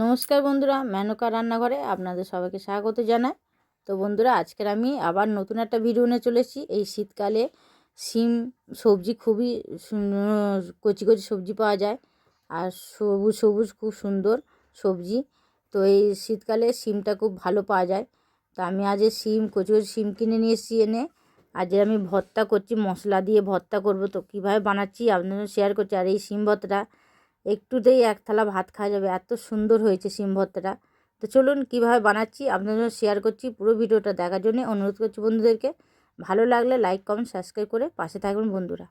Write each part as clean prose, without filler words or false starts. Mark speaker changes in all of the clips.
Speaker 1: নমস্কার বন্ধুরা, মেনকা রান্নাঘরে আপনাদের সবাইকে স্বাগত জানাই। তো বন্ধুরা, আজকের আমি আবার নতুন একটা ভিডিও নিয়ে চলে এসেছি। এই শীতকালে শিম সবজি খুবই কচি কচি সবজি পাওয়া যায়, আর সবুজ সবুজ খুব সুন্দর সবজি। তো এই শীতকালে শিমটা খুব ভালো পাওয়া যায়। তো আমি আজ শিম কচি কচি শিম কিনে নিয়ে এসেছি। এনে আজ আমি ভর্তা করছি, মশলা দিয়ে ভর্তা করব। তো কীভাবে বানাচ্ছি আপনাদের শেয়ার করছি। আর এই শিম ভর্তাটা একটুতেই এক থালা ভাত খাওয়া যাবে, এত সুন্দর হয়েছে শিম ভর্তাটা। তো চলুন কীভাবে বানাচ্ছি আপনাদের জন্য শেয়ার করছি। পুরো ভিডিওটা দেখার জন্য অনুরোধ করছি বন্ধুদেরকে। ভালো লাগলে লাইক কমেন্ট সাবস্ক্রাইব করে পাশে থাকবেন বন্ধুরা।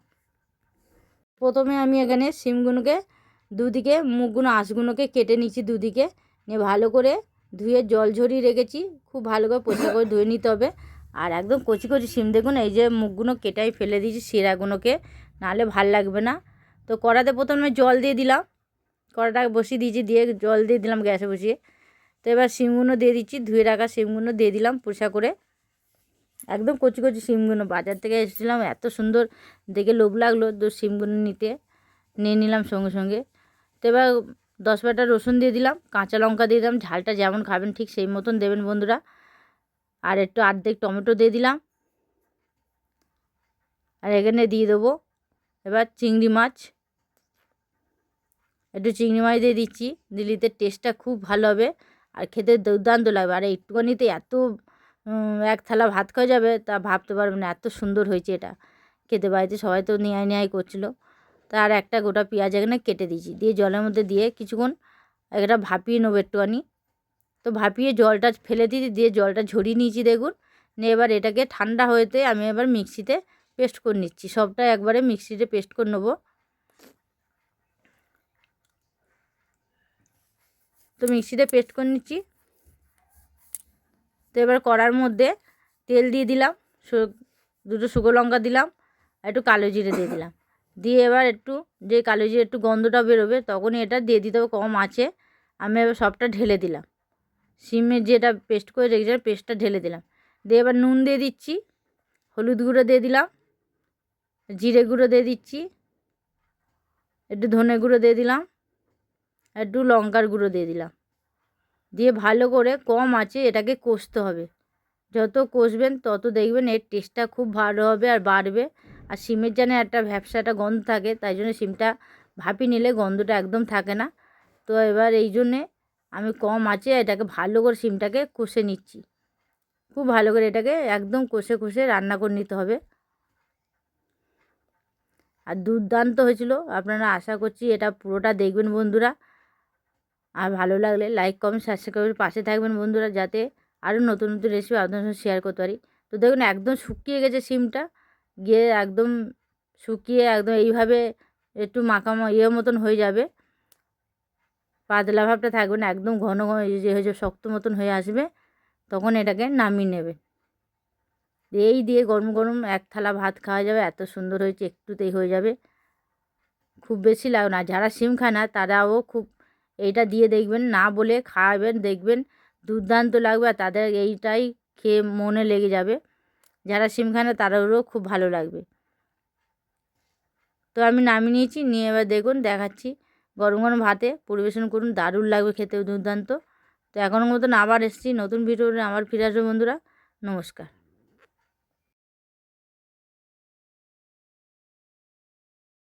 Speaker 1: প্রথমে আমি এখানে শিমগুলোকে দুদিকে মুখগুলো আঁশগুলোকে কেটে নিচ্ছি, দুদিকে নিয়ে ভালো করে ধুয়ে জল ঝরিয়ে রেখেছি। খুব ভালো করে পরিষ্কার করে ধুয়ে নিতে হবে। আর একদম কচি কচি শিম দেখুন, এই যে মুখগুলো কেটাই ফেলে দিয়েছি শিরাগুলোকে, নাহলে ভাল লাগবে না। তো কড়াতে প্রথমে জল দিয়ে দিলাম, কড়াটা বসিয়ে দিয়েছি, দিয়ে জল দিয়ে দিলাম গ্যাসে বসিয়ে। তো এবার শিমগুলো দিয়ে দিচ্ছি, ধুয়ে রাখা শিমগুলো দিয়ে দিলাম পরিষ্কার করে। একদম কচি কচি শিমগুলো বাজার থেকে এসেছিলাম, এত সুন্দর দেখে লোভ লাগলো তো শিমগুলো নিয়ে নিলাম সঙ্গে সঙ্গে। তো এবার 10-12টা রসুন দিয়ে দিলাম, কাঁচা লঙ্কা দিয়ে দিলাম, ঝালটা যেমন খাবেন ঠিক সেই মতন দেবেন বন্ধুরা। আর একটু অর্ধেক টমেটো দিয়ে দিলাম। আর এখানে দিয়ে দেবো এবার চিংড়ি মাছ, একটু চিংড়ি মাছ দিয়ে দিচ্ছি। দিলিতে টেস্টটা খুব ভালো হবে আর খেতে দুর্দান্ত লাগবে। আর একটুখানিতে এত এক থালা ভাত খাওয়া যাবে, তা ভাবতে পারবেন না, এত সুন্দর হয়েছে এটা খেতে। বাড়িতে সবাই তো নেয়াই নেয়াই করছিলো। তা আর একটা গোটা পেঁয়াজ এখানে কেটে দিয়েছি, দিয়ে জলের মধ্যে দিয়ে কিছুক্ষণ এটা ভাপিয়ে নেবো একটুখানি। তো ভাপিয়ে জলটা ফেলে দিয়ে জলটা ঝরিয়ে নিয়েছি দেখুন। নিয়ে এবার এটাকে ঠান্ডা হয়েতে আমি এবার মিক্সিতে পেস্ট করে নিচ্ছি, সবটা একবারে মিক্সিতে পেস্ট করে নেবো। তো মিক্সিতে পেস্ট করে নিচ্ছি। তো এবার কড়ার মধ্যে তেল দিয়ে দিলাম, দুটো শুকনো লঙ্কা দিলাম, একটু কালো জিরে দিয়ে দিলাম। দিয়ে এবার একটু যে কালো জিরে একটু গন্ধটা বেরোবে তখনই এটা দিয়ে দিতে হবে কম আঁচে। আমি এবার সবটা ঢেলে দিলাম, শিমের যেটা পেস্ট করে রেখেছিলাম পেস্টটা ঢেলে দিলাম। দিয়ে এবার নুন দিয়ে দিচ্ছি, হলুদ গুঁড়ো দিয়ে দিলাম, জিরে গুঁড়ো দিয়ে দিচ্ছি, একটু ধনে গুঁড়ো দিয়ে দিলাম, একটু লঙ্কার গুঁড়ো দিয়ে দিলাম। দিয়ে ভালো করে কম আঁচে এটাকে কষতে হবে। যত কষবেন তত দেখবেন এর টেস্টটা খুব ভালো হবে আর বাড়বে। আর শিমের যেন একটা ভ্যাপসা একটা গন্ধ থাকে, তাই জন্য শিমটা ভাপি নিলে গন্ধটা একদম থাকে না। তো এবার এই জন্যে আমি কম আঁচে এটাকে ভালো করে শিমটাকে কষে নিচ্ছি। খুব ভালো করে এটাকে একদম কষে কষে রান্না করে নিতে হবে। আর দুর্দান্ত হয়েছিল, আপনারা আশা করছি এটা পুরোটা দেখবেন বন্ধুরা। আর ভালো লাগলে লাইক কমেন্ট সাবস্ক্রাইব করে পাশে থাকবেন বন্ধুরা, যাতে আরও নতুন নতুন রেসিপি আপনাদের সাথে শেয়ার করতে পারি। তো দেখুন একদম শুকিয়ে গেছে শিমটা, গিয়ে একদম শুকিয়ে একদম এইভাবে একটু মাখা মতন হয়ে যাবে। পাতলা ভাবটা থাকবে না, একদম ঘন ঘন যে হয়ে যাবে, শক্ত মতন হয়ে আসবে, তখন এটাকে নামিয়ে নেবে। এই দিয়ে গরম গরম এক থালা ভাত খাওয়া যাবে, এত সুন্দর হয়েছে, একটুতেই হয়ে যাবে, খুব বেশি লাগবে না। যারা শিম খায় না তারাও খুব এইটা দিয়ে দেখবেন, না বলে খাওয়াবেন, দেখবেন দুর্দান্ত লাগবে। আর তাদের এইটাই খেয়ে মনে লেগে যাবে। যারা শিম খায় না তাদেরও খুব ভালো লাগবে। তো আমি নামিয়ে নিয়েছি, নিয়ে এবার দেখুন দেখাচ্ছি, গরম গরম ভাতে পরিবেশন করুন, দারুণ লাগবে খেতে, দুর্দান্ত। তো এখনও মতন আবার এসেছি নতুন ভিডিও আবার ফিরে আসবো বন্ধুরা। নমস্কার।